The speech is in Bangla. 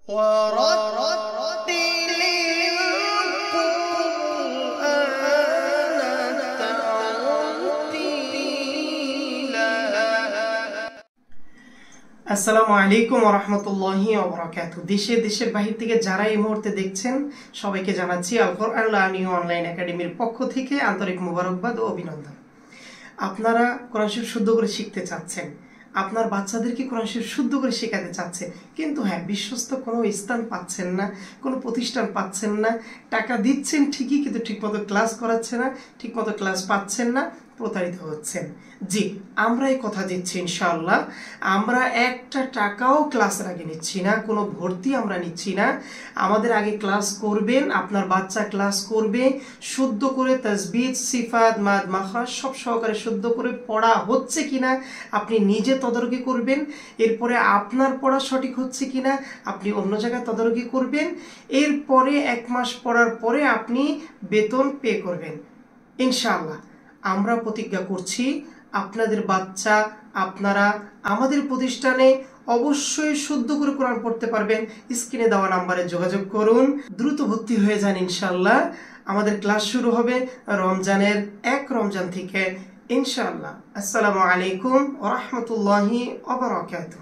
ورتل القرآن ترتيلا আসসালামু আলাইকুম ওয়া রাহমাতুল্লাহি ওয়া বারাকাতুহু। দেশের বাহির থেকে যারা এই মুহূর্তে দেখছেন সবাইকে জানাচ্ছি আল কোরআন লার্নিং অনলাইন একাডেমির পক্ষ থেকে আন্তরিক মোবারকবাদ ও অভিনন্দন। আপনারা কোরআন শরীফ শুদ্ধ করে শিখতে চাচ্ছেন, আপনার বাচ্চাদেরকে কোরআন শরীফ শুদ্ধ করে শেখাতে চাচ্ছেন, কিন্তু বিশ্বস্ত কোনো স্থান পাচ্ছেন না, কোনো প্রতিষ্ঠান পাচ্ছেন না, টাকা দিচ্ছেন ঠিকই কিন্তু ঠিকমতো ক্লাস করাচ্ছে না, ঠিকমতো ক্লাস পাচ্ছেন না, প্রতারিত হচ্ছেন। জি, আমরা এই কথা দিচ্ছি ইনশাআল্লাহ, আমরা একটা টাকাও ক্লাসের আগে নিচ্ছি না, কোনো ভর্তি আমরা নিচ্ছি না। আমাদের আগে ক্লাস করবেন, আপনার বাচ্চা ক্লাস করবে, শুদ্ধ করে তাসবিহ, সিফাত, মাদ, মাখরাজ সব সহকারে শুদ্ধ করে পড়া হচ্ছে কিনা আপনি নিজে তদারকি করবেন। এরপরে আপনার পড়া সঠিক হচ্ছে কিনা আপনি অন্য জায়গায় তদারকি করবেন। এরপরে 1 মাস পড়ার পরে আপনি বেতন পে করবেন ইনশাআল্লাহ। আমরা প্রতিজ্ঞা করছি আপনাদের বাচ্চা আপনারা আমাদের প্রতিষ্ঠানে অবশ্যই শুদ্ধ করে কোরআন পড়তে পারবেন। স্ক্রিনে দেওয়া নাম্বারে যোগাযোগ করুন, দ্রুত ভর্তি হয়ে যান ইনশাআল্লাহ। আমাদের ক্লাস শুরু হবে রমজানের 1 রমজান থেকে ইনশাআল্লাহ। আসসালামু আলাইকুম ওয়া রাহমাতুল্লাহি ওয়া বারাকাতুহু।